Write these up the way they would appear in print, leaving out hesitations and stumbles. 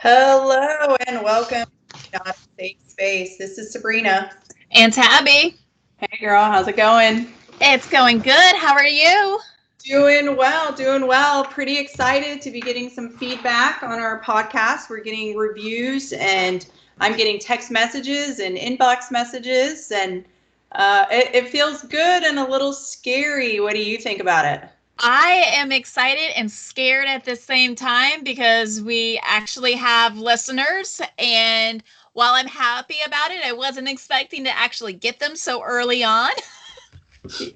Hello and welcome to Not a Safe Space. This is Sabrina. And Tabby. Hey girl, how's it going? It's going good. How are you? Doing well, doing well. Pretty excited to be getting some feedback on our podcast. We're getting reviews and I'm getting text messages and inbox messages and it feels good and a little scary. What do you think about it? I am excited and scared at the same time because we actually have listeners. And while I'm happy about it, I wasn't expecting to actually get them so early on.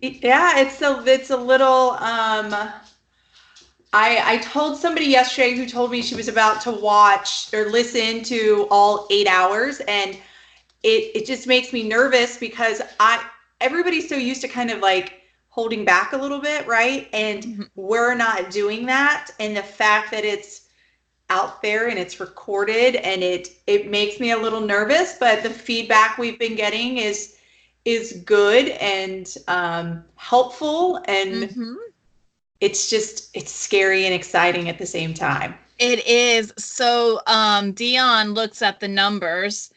Yeah, it's a little I told somebody yesterday who told me she was about to watch or listen to all 8 hours, and it just makes me nervous because everybody's so used to kind of like holding back a little bit, right? And we're not doing that. And the fact that it's out there and it's recorded and it makes me a little nervous, but the feedback we've been getting is good and helpful, and it's scary and exciting at the same time. It is. So Dion looks at the numbers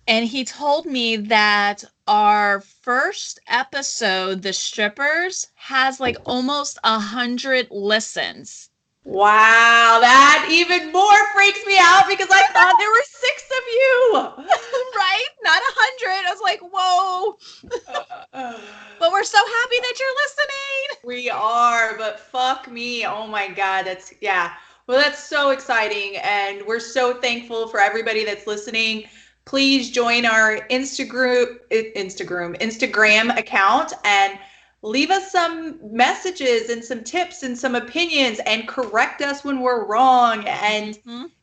and he told me that our first episode, The Strippers, has like almost 100 listens. Wow, that even more freaks me out because I thought there were 6 of you. Right? Not 100. I was like, whoa. But we're so happy that you're listening. We are, but fuck me. Oh my God, yeah. Well, that's so exciting, and we're so thankful for everybody that's listening. Please join our Instagram account and leave us some messages and some tips and some opinions and correct us when we're wrong, and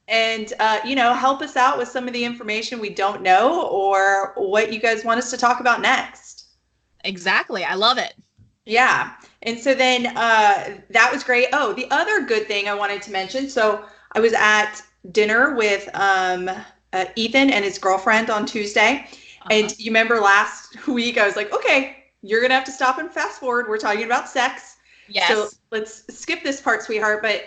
help us out with some of the information we don't know or what you guys want us to talk about next. Exactly. I love it. Yeah. And so then that was great. Oh, the other good thing I wanted to mention. So I was at dinner with Ethan and his girlfriend on Tuesday. And you remember last week I was like, okay, you're going to have to stop and fast forward. We're talking about sex. Yes. So let's skip this part, sweetheart. But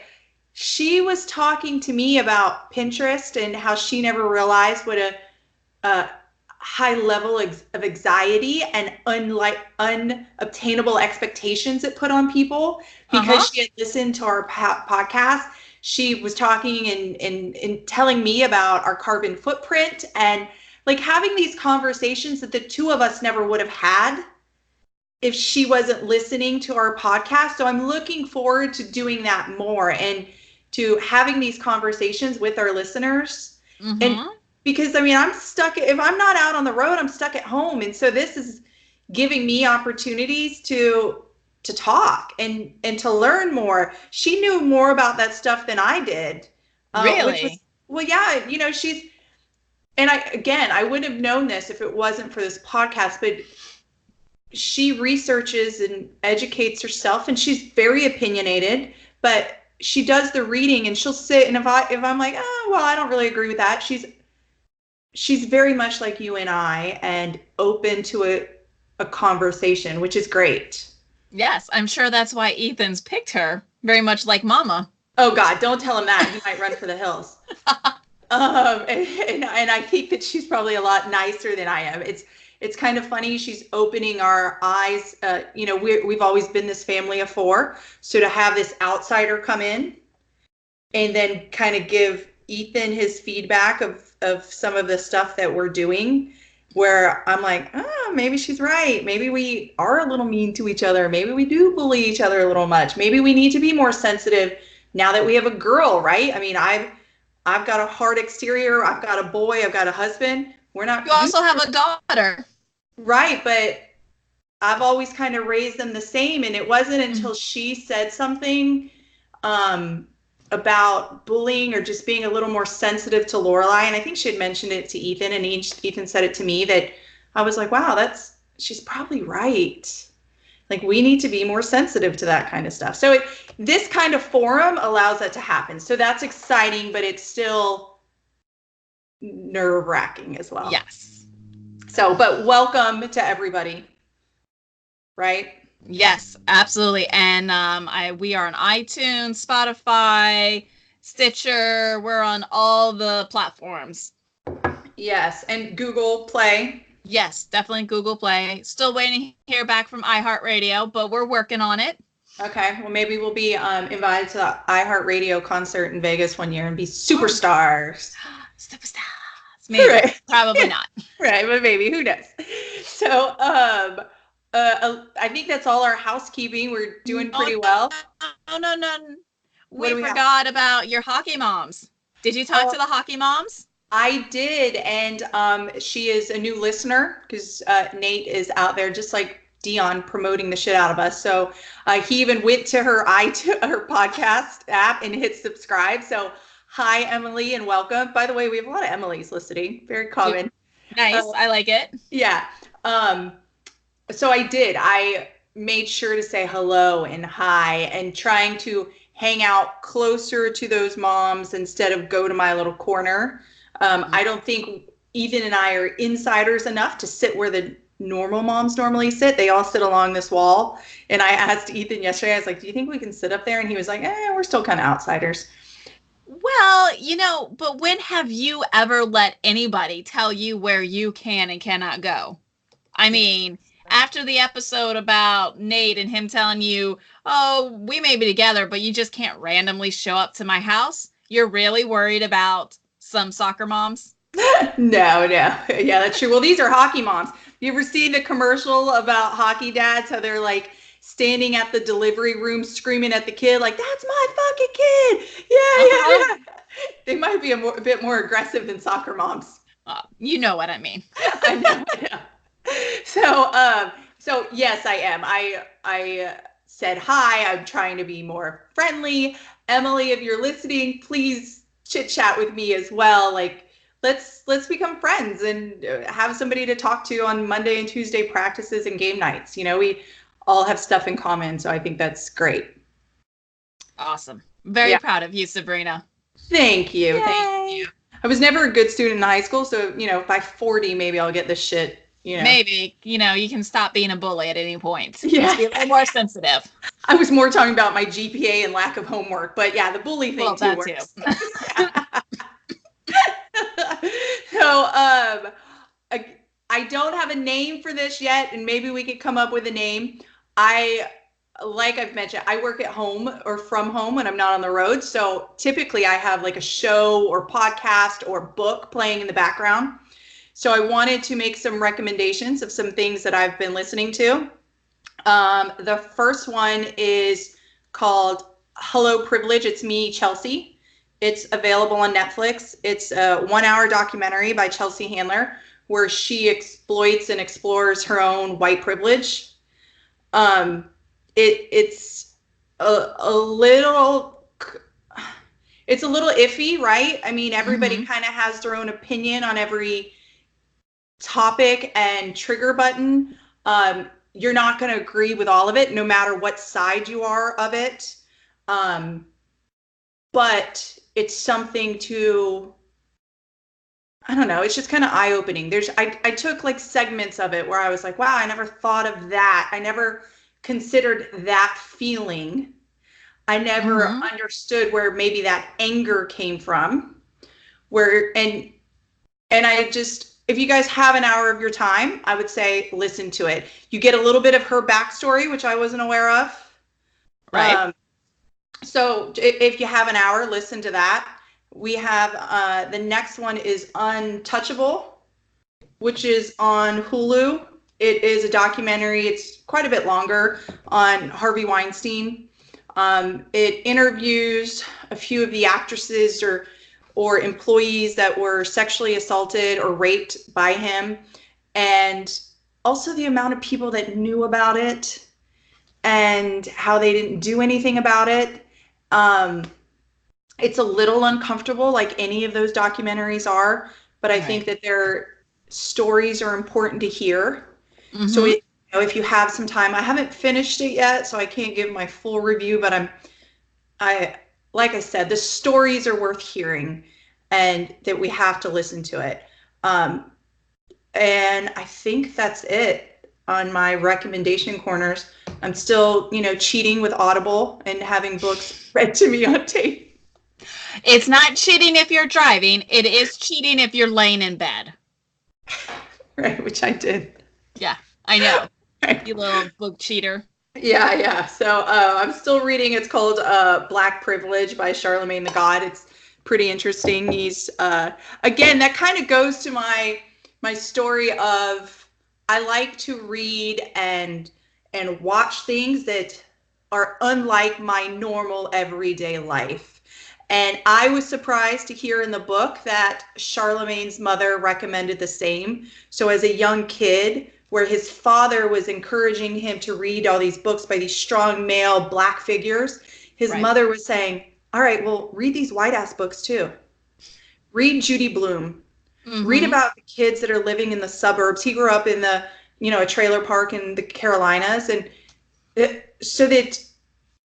she was talking to me about Pinterest and how she never realized what a high level of anxiety and unobtainable expectations it put on people because she had listened to our podcast. She was talking and telling me about our carbon footprint and like having these conversations that the two of us never would have had if she wasn't listening to our podcast. So I'm looking forward to doing that more and to having these conversations with our listeners. And because, I mean, I'm stuck. If I'm not out on the road, I'm stuck at home. And so this is giving me opportunities to talk and to learn more. She knew more about that stuff than I did. Really? Well, yeah, and I wouldn't have known this if it wasn't for this podcast, but she researches and educates herself, and she's very opinionated, but she does the reading and she'll sit, and if I'm like, oh, well, I don't really agree with that, she's very much like you and I and open to a conversation, which is great. Yes, I'm sure that's why Ethan's picked her. Very much like Mama. Oh God, don't tell him that. He might run for the hills. And I think that she's probably a lot nicer than I am. It's kind of funny. She's opening our eyes. We've always been this family of 4. So to have this outsider come in and then kind of give Ethan his feedback of some of the stuff that we're doing, where I'm like, oh, maybe she's right. Maybe we are a little mean to each other. Maybe we do bully each other a little much. Maybe we need to be more sensitive now that we have a girl, right? I mean, I've got a hard exterior. I've got a boy. I've got a husband. We're not. You also have a daughter. Right, but I've always kind of raised them the same, and it wasn't until she said something about bullying or just being a little more sensitive to Lorelai, and I think she had mentioned it to Ethan, and Ethan said it to me, that I was like, wow, she's probably right. Like, we need to be more sensitive to that kind of stuff. So this kind of forum allows that to happen. So that's exciting, but it's still nerve-wracking as well. Yes. So, but welcome to everybody, right? Yes, absolutely. And we are on iTunes, Spotify, Stitcher. We're on all the platforms. Yes, and Google Play. Yes, definitely Google Play. Still waiting to hear back from iHeartRadio, but we're working on it. Okay, well, maybe we'll be invited to the iHeartRadio concert in Vegas one year and be superstars. Superstars. Maybe. Right. Probably not. Right, but maybe, who knows? So, I think that's all our housekeeping. We're doing pretty well. No. What do We we have? forgot about your hockey moms. Did you talk to the hockey moms? I did, and she is a new listener because Nate is out there just like Dion promoting the shit out of us. So he even went to her her podcast app and hit subscribe. So hi, Emily, and welcome. By the way, we have a lot of Emily's listening. Very common. Nice. I like it. Yeah. So I did. I made sure to say hello and hi and trying to hang out closer to those moms instead of go to my little corner. I don't think Ethan and I are insiders enough to sit where the normal moms normally sit. They all sit along this wall. And I asked Ethan yesterday, I was like, do you think we can sit up there? And he was like, we're still kind of outsiders. Well, but when have you ever let anybody tell you where you can and cannot go? I mean, after the episode about Nate and him telling you, oh, we may be together, but you just can't randomly show up to my house, you're really worried about some soccer moms? No. Yeah, that's true. Well, these are hockey moms. You ever seen the commercial about hockey dads? How they're like standing at the delivery room screaming at the kid, like, that's my fucking kid. Yeah. They might be a bit more aggressive than soccer moms. You know what I mean. I know. So yes, I am. I said hi. I'm trying to be more friendly. Emily, if you're listening, please chit chat with me as well. Like, let's become friends and have somebody to talk to on Monday and Tuesday practices and game nights. You know, we all have stuff in common, so I think that's great. Awesome. Very proud of you, Sabrina. Thank you. Yay. Thank you. I was never a good student in high school, so by 40, maybe I'll get this shit. Maybe, you can stop being a bully at any point. Yeah. Just be a little more sensitive. I was more talking about my GPA and lack of homework, but yeah, the bully thing too works. So, I don't have a name for this yet, and maybe we could come up with a name. Like I've mentioned, I work at home or from home when I'm not on the road. So typically I have like a show or podcast or book playing in the background. So I wanted to make some recommendations of some things that I've been listening to. The first one is called Hello Privilege. It's me, Chelsea. It's available on Netflix. It's a 1-hour documentary by Chelsea Handler where she exploits and explores her own white privilege. It's a little iffy, right? I mean, everybody kind of has their own opinion on every topic and trigger button. You're not going to agree with all of it, no matter what side you are of it. But it's something to, I don't know, it's just kind of eye-opening. I took like segments of it where I was like, wow, I never thought of that. I never considered that feeling. I never understood where maybe that anger came from. And I just, if you guys have an hour of your time, I would say listen to it. You get a little bit of her backstory, which I wasn't aware of. Right. So if you have an hour, listen to that. We have the next one is Untouchable, which is on Hulu. It is a documentary. It's quite a bit longer on Harvey Weinstein. It interviews a few of the actresses or employees that were sexually assaulted or raped by him, and also the amount of people that knew about it and how they didn't do anything about it. It's a little uncomfortable, like any of those documentaries are, but I think that their stories are important to hear. So if you have some time, I haven't finished it yet, so I can't give my full review, but like I said, the stories are worth hearing and that we have to listen to it. And I think that's it on my recommendation corners. I'm still, cheating with Audible and having books read to me on tape. It's not cheating if you're driving. It is cheating if you're laying in bed. Right, which I did. Yeah, I know. Right. You little book cheater. Yeah, yeah. So I'm still reading. It's called Black Privilege by Charlemagne the God. It's pretty interesting. He's again, that kind of goes to my story of I like to read and watch things that are unlike my normal everyday life. And I was surprised to hear in the book that Charlemagne's mother recommended the same. So as a young kid, where his father was encouraging him to read all these books by these strong male black figures, his Right. mother was saying, all right, well, read these white ass books too. Read Judy Blume. Read Mm-hmm. about the kids that are living in the suburbs. He grew up in a trailer park in the Carolinas. And so that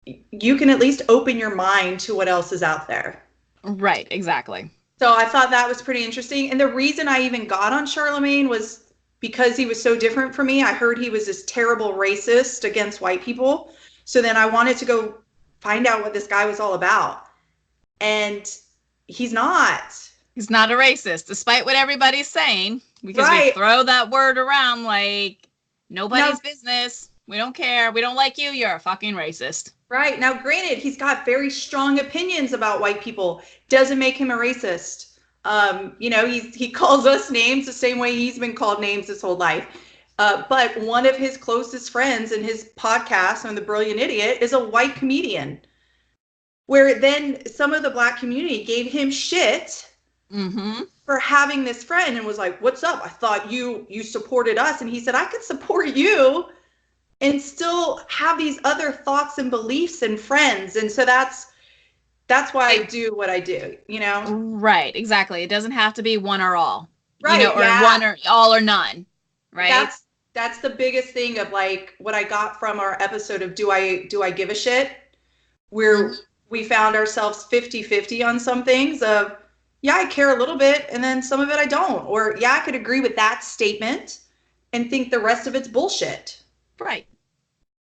you can at least open your mind to what else is out there. Right, exactly. So I thought that was pretty interesting. And the reason I even got on Charlemagne was because he was so different from me. I heard he was this terrible racist against white people. So then I wanted to go find out what this guy was all about. And he's not. He's not a racist, despite what everybody's saying, because we Right. throw that word around like Now, nobody's business. We don't care. We don't like you. You're a fucking racist. right. Now, granted, he's got very strong opinions about white people. Doesn't make him a racist. He calls us names the same way he's been called names his whole life. But one of his closest friends in his podcast on The Brilliant Idiot is a white comedian, where then some of the black community gave him shit Mm-hmm. for having this friend and was like, what's up? I thought you supported us. And he said, I could support you and still have these other thoughts and beliefs and friends. And so that's why I do what I do, you know? Right, exactly. It doesn't have to be one or all, Right. or Yeah. one or all or none, right? That's the biggest thing of like what I got from our episode of Do I give a shit? Where Mm-hmm. we found ourselves 50-50 on some things of, yeah, I care a little bit, and then some of it I don't. Or yeah, I could agree with that statement and think the rest of it's bullshit. Right.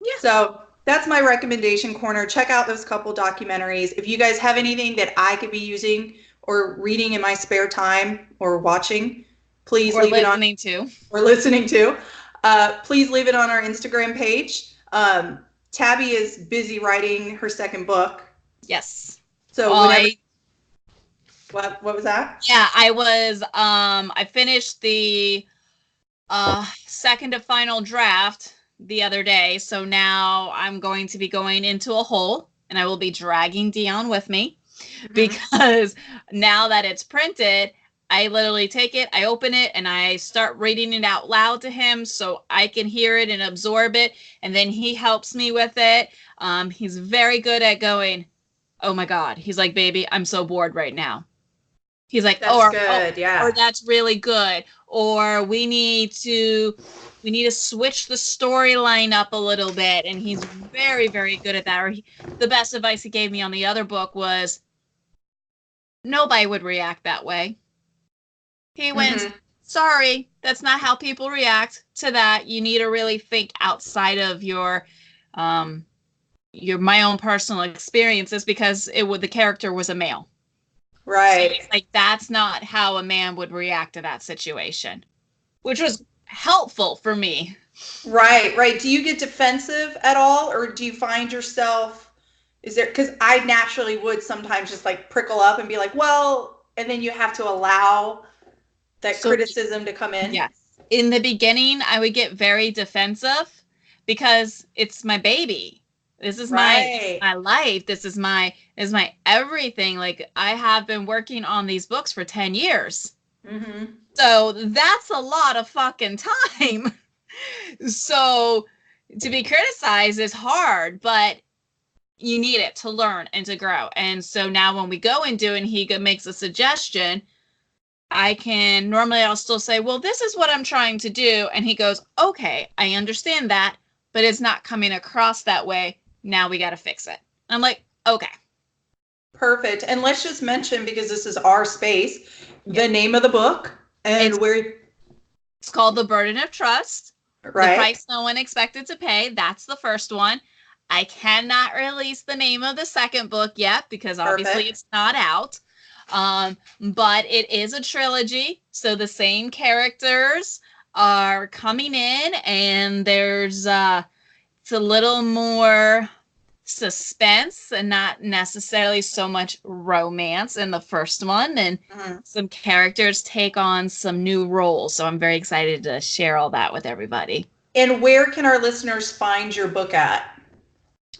Yeah. So that's my recommendation corner. Check out those couple documentaries. If you guys have anything that I could be using or reading in my spare time or watching, please Or leave it on, listening to. or listening to. Please leave it on our Instagram page. Tabby is busy writing her second book. Yes. So Oh, whenever, what was that? yeah, I finished the second to final draft the other day, so now I'm going to be going into a hole and I will be dragging Dion with me because now that it's printed, I literally take it, I open it, and I start reading it out loud to him so I can hear it and absorb it, and then he helps me with it. He's very good at going, oh my God. He's like, baby, I'm so bored right now. He's like, That's good. or Yeah. that's really good. Or we need to switch the storyline up a little bit. And he's very, very good at that. The best advice he gave me on the other book was nobody would react that way. He went, Mm-hmm. sorry, that's not how people react to that. You need to really think outside of um my own personal experiences because the character was a male. So Right. it's like that's not how a man would react to that situation, which was helpful for me. Right. Right. Do you get defensive at all, or do you find yourself? Is there? Because I naturally would sometimes just like prickle up and be like, well, and then you have to allow that So criticism to come in. yes, in the beginning, I would get very defensive because it's my baby. Right. My life. This is my everything. Like I have been working on these books for 10 years. Mm-hmm. So that's a lot of fucking time. So to be criticized is hard, but you need it to learn and to grow. And so now when we go and do and he makes a suggestion, I'll still say, well, this is what I'm trying to do. And he goes, okay, I understand that, but it's not coming across that way. Now we got to fix it. I'm like, okay. Perfect. And let's just mention, because this is our space, the name of the book and It's, where. it's called The Burden of Trust. The Right. Price No One Expected to Pay. That's the first one. I cannot release the name of the second book yet because obviously Perfect. it's not out. But it is a trilogy, so the same characters are coming in, and there's it's a little more suspense and not necessarily so much romance in the first one, and Mhm. some characters take on some new roles. So I'm very excited to share all that with everybody. And where can our listeners find your book at?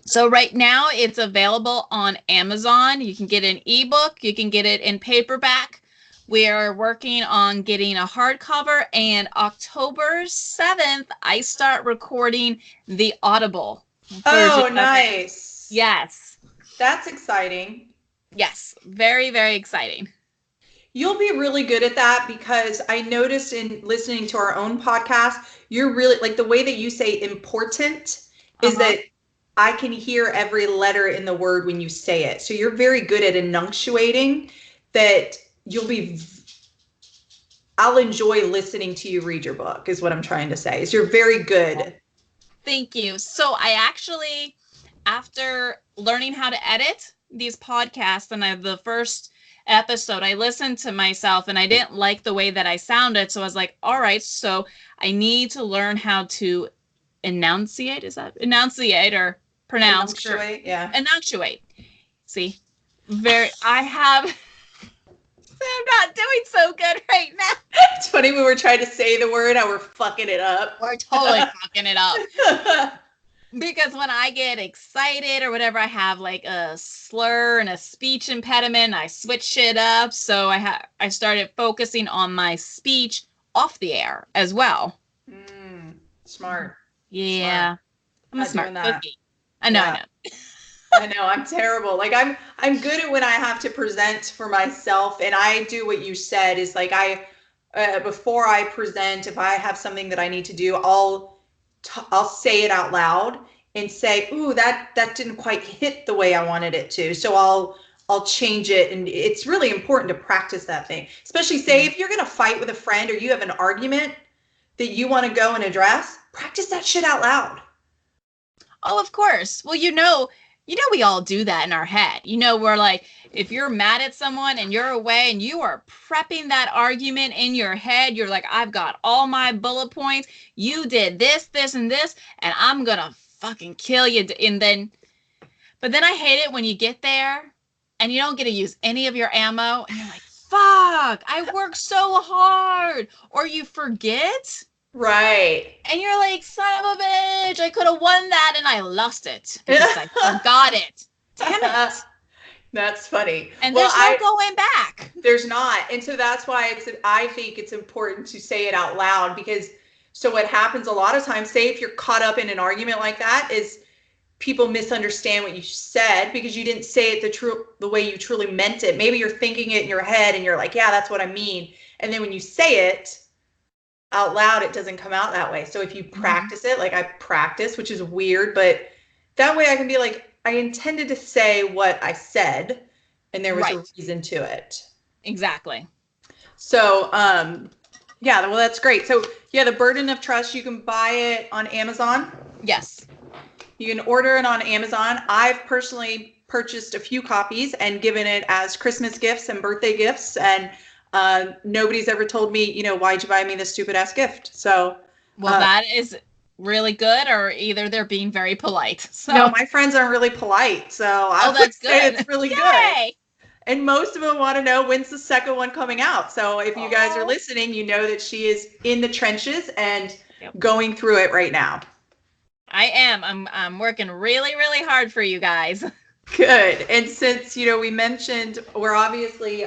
So right now it's available on Amazon. You can get an ebook, you can get it in paperback. We are working on getting a hardcover, and October 7th, I start recording the Audible version Oh, of it. nice. Yes. That's exciting. Yes. Very, very exciting. You'll be really good at that because I noticed in listening to our own podcast, you're really like the way that you say important is Uh-huh. that I can hear every letter in the word when you say it. So you're very good at enunciating that you'll be I'll enjoy listening to you read your book is what I'm trying to say. Is you're very good. Thank you. So I actually, after learning how to edit these podcasts, and the first episode, I listened to myself and I didn't like the way that I sounded. So I was like, all right, so I need to learn how to enunciate. Is that enunciate or pronounce? Enunciate, yeah. Enunciate. See, I have, I'm not doing so good right now. It's funny when we're trying to say the word, how we're fucking it up. We're totally fucking it up. Because when I get excited or whatever, I have like a slur and a speech impediment. I switch shit up. So I started focusing on my speech off the air as well. Smart. Smart. Yeah. I'm a Not smart doing that. cookie. I know, I Yeah. know. I know, I'm terrible. Like I'm good at when I have to present for myself, and I do what you said is like before I present, if I have something that I need to do, I'll say it out loud and say, "Ooh, that didn't quite hit the way I wanted it to." So I'll change it, and it's really important to practice that thing. Especially say if you're going to fight with a friend or you have an argument that you want to go and address, practice that shit out loud. Oh, of course. Well, we all do that in our head. We're like, if you're mad at someone and you're away and you are prepping that argument in your head, you're like, I've got all my bullet points. You did this, this, and this, and I'm gonna fucking kill you. But then I hate it when you get there and you don't get to use any of your ammo and you're like, fuck, I worked so hard. Or you forget. Right. And you're like, son of a bitch, I could have won that and I lost it because I forgot it. Damn it. That's funny. And Well, there's no going back. there's not. And so that's why I think it's important to say it out loud because so what happens a lot of times, say if you're caught up in an argument like that, is people misunderstand what you said because you didn't say it the way you truly meant it. Maybe you're thinking it in your head and you're like, yeah, that's what I mean. And then when you say it out loud, it doesn't come out that way. So if you practice it, like I practice, which is weird, but that way I can be like, I intended to say what I said, and there was a reason to it. Exactly. So, yeah, well, that's great. So, yeah, The Burden of Trust, you can buy it on Amazon. Yes. You can order it on Amazon. I've personally purchased a few copies and given it as Christmas gifts and birthday gifts, and nobody's ever told me, why'd you buy me this stupid ass gift? So, well, that is really good, or either they're being very polite. So. No, my friends aren't really polite, so I would say it's really good. And most of them want to know when's the second one coming out. So if you guys are listening, you know that she is in the trenches and going through it right now. I am. I'm working really, really hard for you guys. Good. And since, we mentioned we're obviously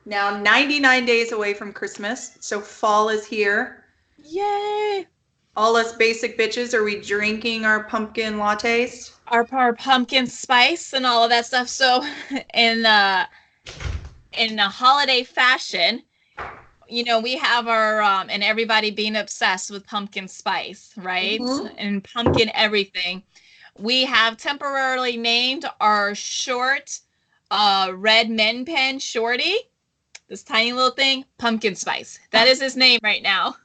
now 99 days away from Christmas. So fall is here. Yay. All us basic bitches, are we drinking our pumpkin lattes? Our pumpkin spice and all of that stuff. So in a holiday fashion, we have our and everybody being obsessed with pumpkin spice, right? Mm-hmm. And pumpkin everything. We have temporarily named our short red men pen shorty, this tiny little thing, Pumpkin Spice. That is his name right now.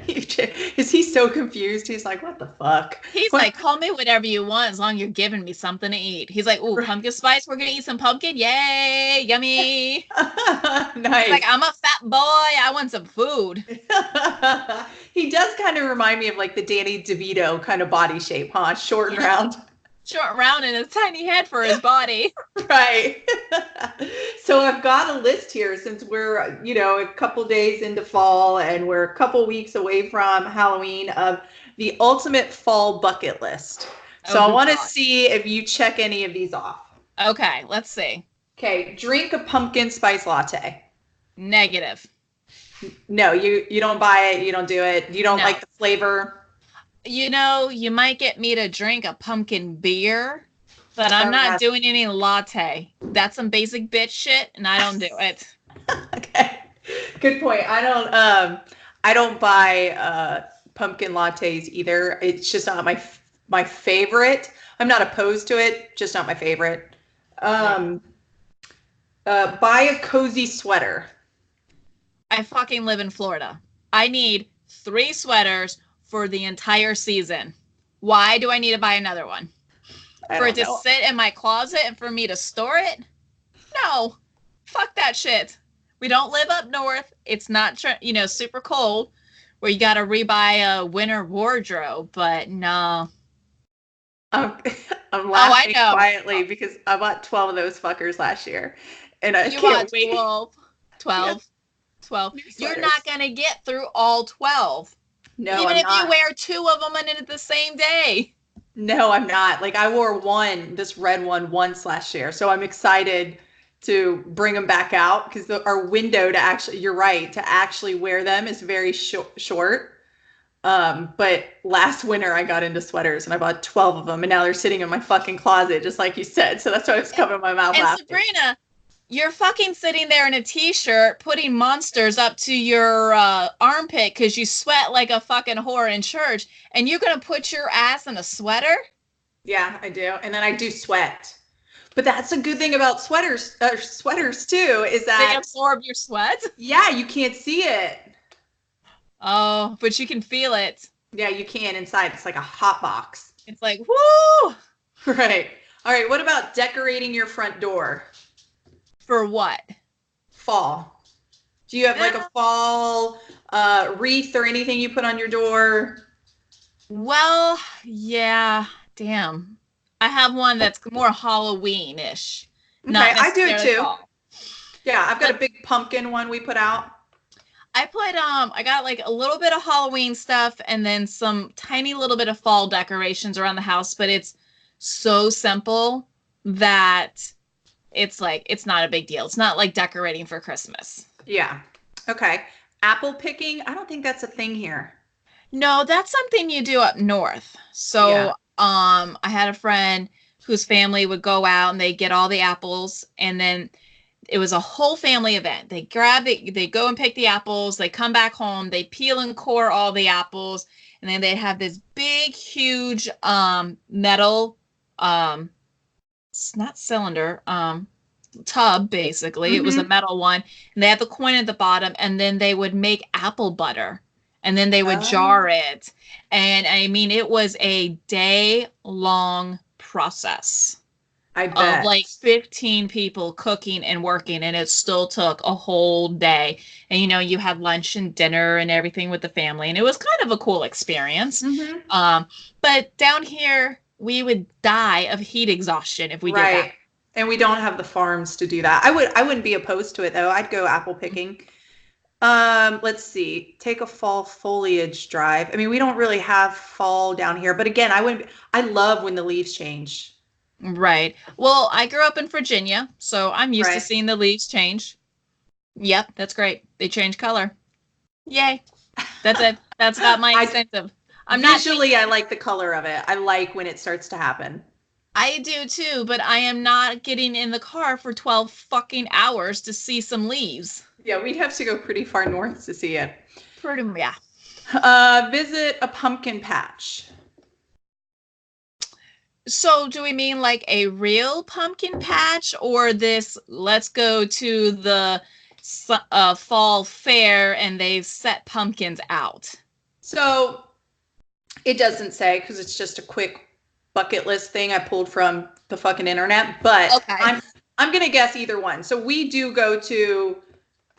Is he so confused? He's like, what the fuck? He's What? like, call me whatever you want as long as you're giving me something to eat. He's like, ooh, pumpkin spice. We're gonna eat some pumpkin. Yay, yummy. He's like, Nice. I'm a fat boy. I want some food. He does kind of remind me of like the Danny DeVito kind of body shape, huh? Short and Yeah, round. short, round, and a tiny head for his body. Right. So I've got a list here since we're, a couple days into fall and we're a couple weeks away from Halloween of the ultimate fall bucket list. Oh, So I good want to God. see if you check any of these off. Okay, let's see. Okay, drink a pumpkin spice latte. Negative. No, you don't buy it, you don't do it. You don't No. like the flavor. You might get me to drink a pumpkin beer, but I'm Oh not yeah. doing any latte. That's some basic bitch shit, and I don't do it. Okay. Good point. I don't buy pumpkin lattes either. It's just not my favorite. I'm not opposed to it, just not my favorite. Yeah. Um buy a cozy sweater. I fucking live in Florida. I need 3 sweaters for the entire season. Why do I need to buy another one? I For it don't to know. sit in my closet and for me to store it? No. Fuck that shit. We don't live up north. It's not, super cold where you got to rebuy a winter wardrobe, but no. I'm, I'm Oh, I laughing know. quietly because I bought 12 of those fuckers last year and I You bought can't wait. 12, Yes, 12, 12. new You're not sweaters. going to get through all 12, No, even I'm if you not. wear 2 of them in the same day. No, I'm not. Like I wore this red one once last year. So I'm excited to bring them back out because our window to actually, you're right, to actually wear them is very short. But last winter I got into sweaters and I bought 12 of them and now they're sitting in my fucking closet, just like you said. So that's why I was covering my mouth And laughing. Sabrina, you're fucking sitting there in a t-shirt putting monsters up to your armpit because you sweat like a fucking whore in church, and you're gonna put your ass in a sweater? Yeah, I do. And then I do sweat. But that's a good thing about sweaters too, is They that, absorb your sweat. yeah, you can't see it. Oh, but you can feel it. Yeah, you can inside. It's like a hot box. It's like, whoo! Right. All right. What about decorating your front door? For what? Fall. Do you have like Eh, a fall wreath or anything you put on your door? well, yeah, damn. I have one that's more Halloween-ish, Okay, not I do necessarily too. fall. Yeah, I've got a But big pumpkin one we put out. I got like a little bit of Halloween stuff and then some tiny little bit of fall decorations around the house, but it's so simple that it's like it's not a big deal. It's not like decorating for Christmas. Yeah. Okay. Apple picking. I don't think that's a thing here. No, that's something you do up north. Yeah. So, I had a friend whose family would go out and they get all the apples, and then it was a whole family event. They go and pick the apples, they come back home, they peel and core all the apples, and then they have this big, huge metal it's not cylinder, tub basically. It was a Mm-hmm. metal one, and they had the coin at the bottom, and then they would make apple butter. And then they would jar Oh, it. And I mean, it was a day long process I of bet. like 15 people cooking and working, and it still took a whole day. And you had lunch and dinner and everything with the family, and it was kind of a cool experience. Mm-hmm. um, but down here we would die of heat exhaustion if we did that. Right. And we don't have the farms to do that. I wouldn't be opposed to it though. I'd go apple picking. Let's see. Take a fall foliage drive. I mean, we don't really have fall down here, but again, I love when the leaves change. Right. Well, I grew up in Virginia, so I'm used to Right. seeing the leaves change. Yep, that's great. They change color. Yay. That's it. That's got my I incentive. I'm not visually thinking. I like the color of it. I like when it starts to happen. I do too, but I am not getting in the car for 12 fucking hours to see some leaves. Yeah, we'd have to go pretty far north to see it. Pretty, yeah. Visit a pumpkin patch. So, do we mean like a real pumpkin patch or this let's go to the fall fair and they've set pumpkins out? So it doesn't say because it's just a quick bucket list thing I pulled from the fucking internet. But Okay. I'm gonna guess either one. So we do go to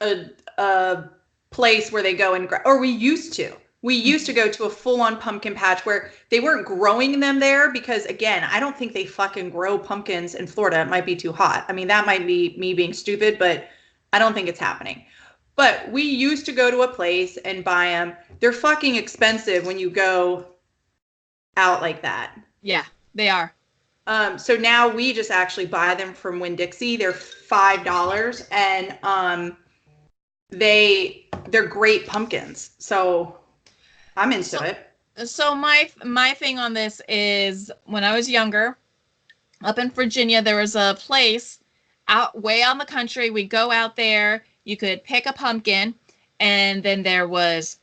a place where they go and or we used to. We used to go to a full-on pumpkin patch where they weren't growing them there because, again, I don't think they fucking grow pumpkins in Florida. It might be too hot. I mean, that might be me being stupid, but I don't think it's happening. But we used to go to a place and buy them. They're fucking expensive when you go out like that. Yeah, they are. So now we just actually buy them from Winn-Dixie. They're $5, and they're great pumpkins. So I'm into So, it. so my thing on this is when I was younger, up in Virginia, there was a place out way out in the country. We go out there, you could pick a pumpkin, and then there was